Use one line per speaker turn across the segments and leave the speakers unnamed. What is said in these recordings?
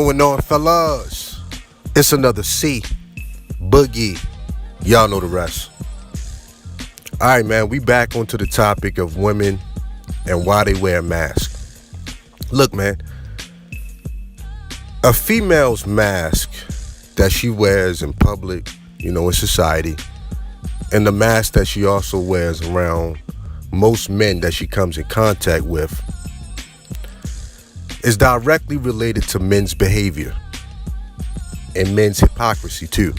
Going on, fellas? It's another C. Boogie. Y'all know the rest. All right, man. We back onto the topic of women and why they wear a mask. Look, man. A female's mask that she wears in public, in society, and the mask that she also wears around most men that she comes in contact with is directly related to men's behavior and men's hypocrisy too.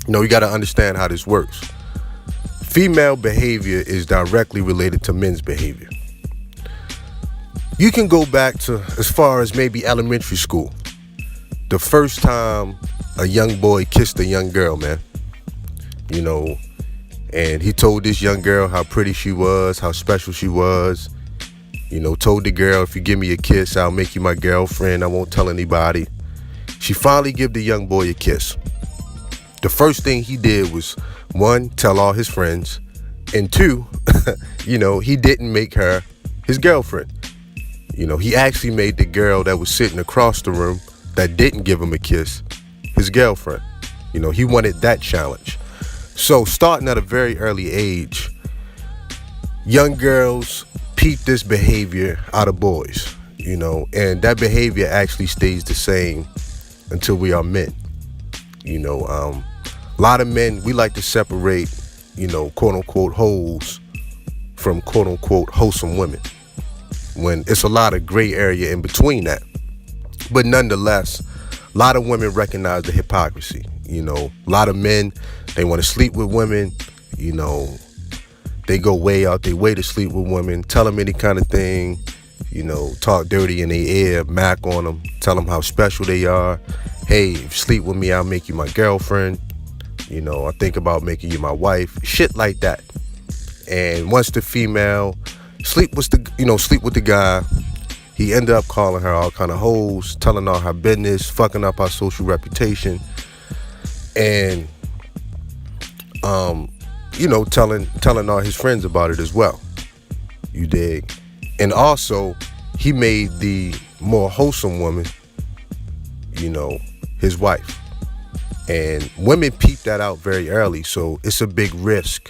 You got to understand how this works. Female behavior is directly related to men's behavior. You can go back to as far as maybe elementary school. The first time a young boy kissed a young girl, man. And he told this young girl how pretty she was, how special she was. Told the girl, if you give me a kiss, I'll make you my girlfriend. I won't tell anybody. She finally gave the young boy a kiss. The first thing he did was, one, tell all his friends. And two, he didn't make her his girlfriend. He actually made the girl that was sitting across the room that didn't give him a kiss his girlfriend. He wanted that challenge. So starting at a very early age, young girls peep this behavior out of boys, and that behavior actually stays the same until we are men. A lot of men, we like to separate, quote unquote hoes from quote unquote wholesome women, when it's a lot of gray area in between that. But nonetheless, a lot of women recognize the hypocrisy. A lot of men, they want to sleep with women, they go way out their way to sleep with women, tell them any kind of thing, talk dirty in their ear, mac on them, tell them how special they are. Hey, if you sleep with me, I'll make you my girlfriend. I think about making you my wife, shit like that. And once the female sleep with the guy, he ended up calling her all kind of hoes, telling all her business, fucking up our social reputation, and telling all his friends about it as well. You dig? And also, he made the more wholesome woman, his wife. And women peep that out very early, so it's a big risk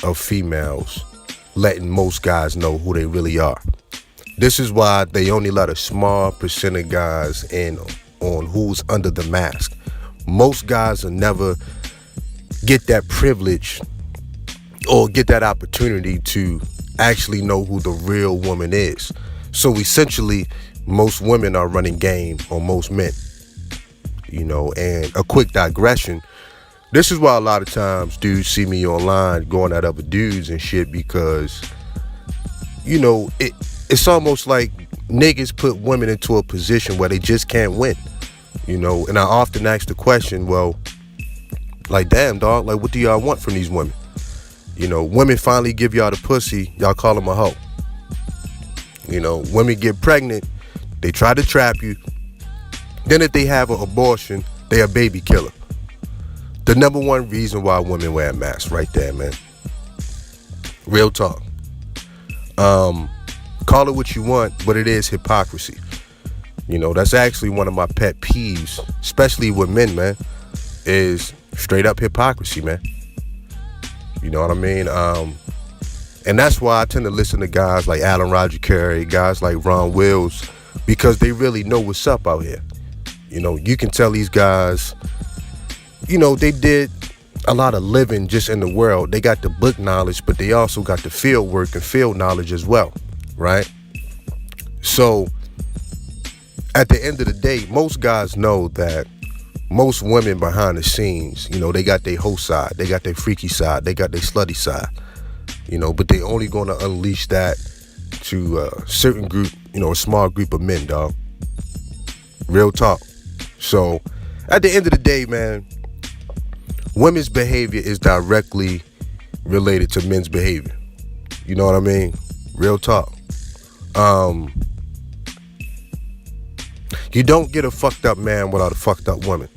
of females letting most guys know who they really are. This is why they only let a small percent of guys in on who's under the mask. Most guys will never get that privilege or get that opportunity to actually know who the real woman is. So essentially, most women are running game on most men. And a quick digression. This is why a lot of times dudes see me online going at other dudes and shit, because, it's almost like niggas put women into a position where they just can't win. And I often ask the question, well, like, damn, dog, like, what do y'all want from these women? Women finally give y'all the pussy, y'all call them a hoe. Women get pregnant, they try to trap you. Then if they have an abortion, they a baby killer. The number one reason why women wear a mask, right there, man. Real talk. Call it what you want, but it is hypocrisy. That's actually one of my pet peeves, especially with men, man, is straight up hypocrisy, man. You know what I mean? And that's why I tend to listen to guys like Alan Roger Carey, guys like Ron Wills, because they really know what's up out here. You can tell these guys, they did a lot of living just in the world. They got the book knowledge, but they also got the field work and field knowledge as well, right? So at the end of the day, most guys know that most women behind the scenes, they got their hoe side, they got their freaky side, they got their slutty side, but they only going to unleash that to a certain group, a small group of men, dog. Real talk. So at the end of the day, man, women's behavior is directly related to men's behavior. You know what I mean? Real talk. You don't get a fucked up man without a fucked up woman.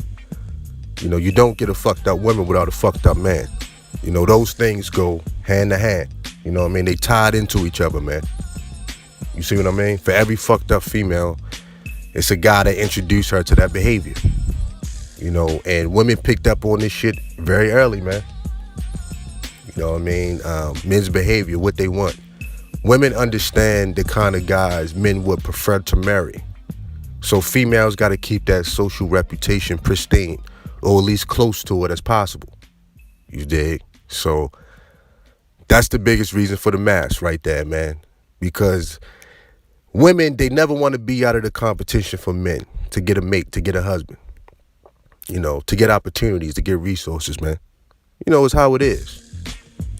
You don't get a fucked up woman without a fucked up man. Those things go hand to hand. They tied into each other, man. You see what I mean? For every fucked up female, It's a guy that introduced her to that behavior. And women picked up on this shit very early, man. You know what I mean? Men's behavior, what they want. Women understand the kind of guys men would prefer to marry. So females got to keep that social reputation pristine, or at least close to it as possible. You dig? So that's the biggest reason for the mask right there, man. Because women, they never want to be out of the competition for men, to get a mate, to get a husband, to get opportunities, to get resources, man. It's how it is.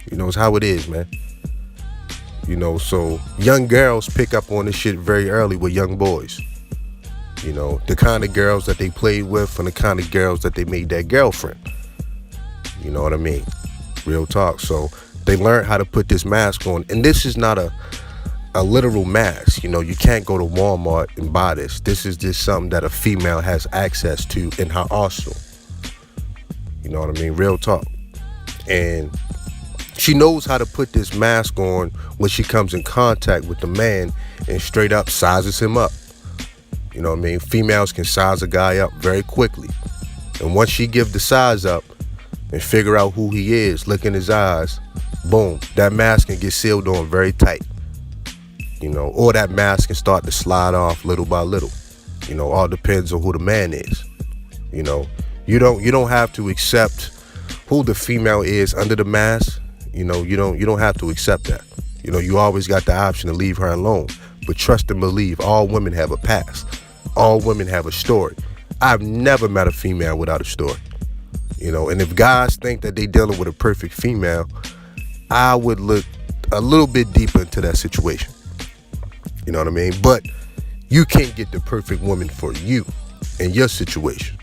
It's how it is, man. So young girls pick up on this shit very early with young boys. The kind of girls that they played with and the kind of girls that they made their girlfriend. You know what I mean? Real talk. So they learn how to put this mask on. And this is not a literal mask. You can't go to Walmart and buy this. This is just something that a female has access to in her arsenal. You know what I mean? Real talk. And she knows how to put this mask on when she comes in contact with the man and straight up sizes him up. You know what I mean? Females can size a guy up very quickly. And once she give the size up and figure out who he is, look in his eyes, boom, that mask can get sealed on very tight. Or that mask can start to slide off little by little. All depends on who the man is. You don't have to accept who the female is under the mask. You don't have to accept that. You always got the option to leave her alone. But trust and believe, all women have a past. All women have a story. I've never met a female without a story. And if guys think that they dealing with a perfect female, I would look a little bit deeper into that situation. You know what I mean? But you can't get the perfect woman for you in your situation.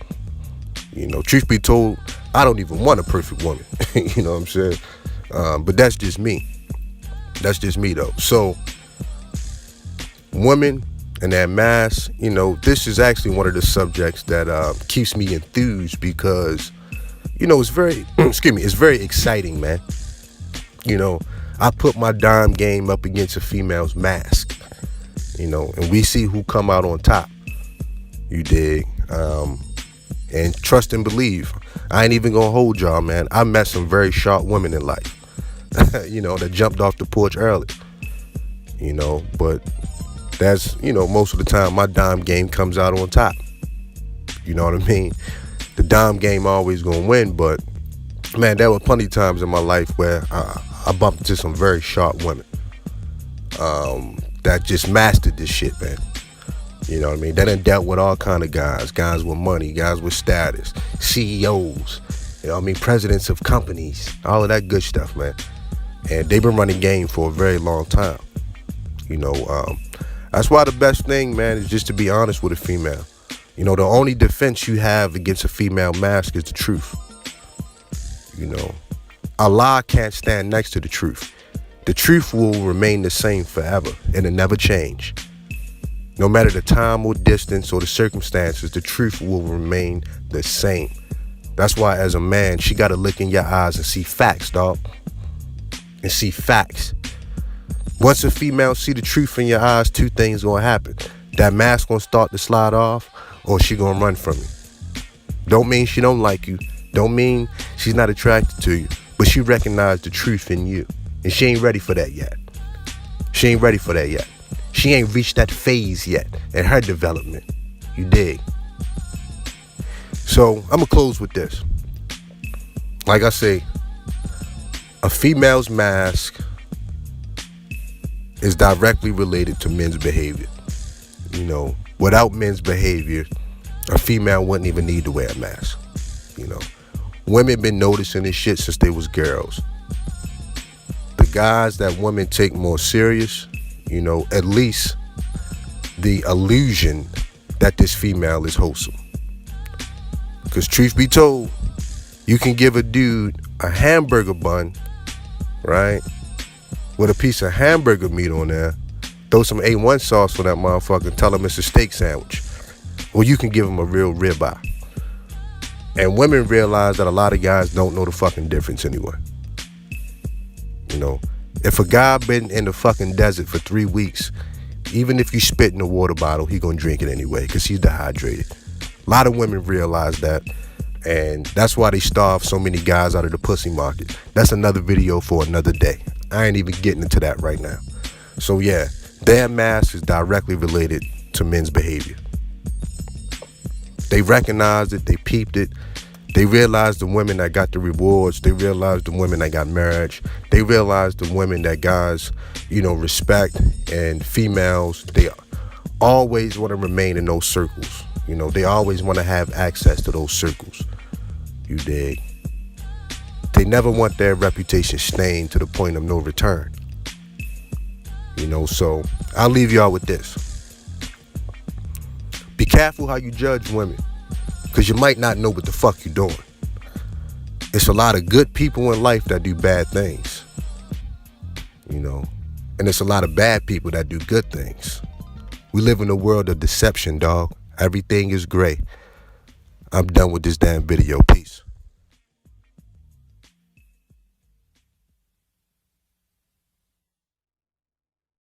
Truth be told, I don't even want a perfect woman. You know what I'm saying? But that's just me. That's just me, though. So, women and that mask, this is actually one of the subjects that keeps me enthused because, it's very, it's very exciting, man. I put my dime game up against a female's mask, and we see who come out on top. You dig? And trust and believe, I ain't even gonna hold y'all, man. I met some very sharp women in life. That jumped off the porch early, but that's, most of the time my dime game comes out on top. You know what I mean? The dime game always gonna win, but man, there were plenty of times in my life where I bumped into some very sharp women that just mastered this shit, man. You know what I mean? They done dealt with all kind of guys with money, guys with status, CEOs, presidents of companies, all of that good stuff, man. And they've been running game for a very long time. That's why the best thing, man, is just to be honest with a female. The only defense you have against a female mask is the truth. A lie can't stand next to the truth. The truth will remain the same forever, and it never change. No matter the time or distance or the circumstances, the truth will remain the same. That's why as a man, she got to look in your eyes and see facts, dog. And see facts. Once a female see the truth in your eyes, two things gonna happen. That mask gonna start to slide off, or she gonna run from you. Don't mean she don't like you. Don't mean she's not attracted to you. But she recognized the truth in you. And she ain't ready for that yet. She ain't ready for that yet. She ain't reached that phase yet in her development. You dig? So I'm gonna close with this. Like I say, a female's mask is directly related to men's behavior. Without men's behavior, a female wouldn't even need to wear a mask. Women been noticing this shit since they was girls. The guys that women take more serious, at least the illusion that this female is wholesome. Because truth be told, you can give a dude a hamburger bun, right, with a piece of hamburger meat on there, throw some A1 sauce on that motherfucker and tell him it's a steak sandwich. Or you can give him a real ribeye. And women realize that a lot of guys don't know the fucking difference anyway. If a guy been in the fucking desert for 3 weeks, Even if you spit in a water bottle, he gonna drink it anyway because he's dehydrated. A lot of women realize that, and that's why they starve so many guys out of the pussy market. That's another video for another day. I ain't even getting into that right now. So yeah, their mask is directly related to men's behavior. They recognized it, they peeped it. They realized the women that got the rewards. They realized the women that got marriage. They realized the women that guys, respect, and females, they always want to remain in those circles. They always want to have access to those circles. You dig? They never want their reputation stained to the point of no return. So I'll leave y'all with this. Be careful how you judge women, because you might not know what the fuck you're doing. It's a lot of good people in life that do bad things, and it's a lot of bad people that do good things. We live in a world of deception, dog. Everything is gray. I'm done with this damn video. Peace.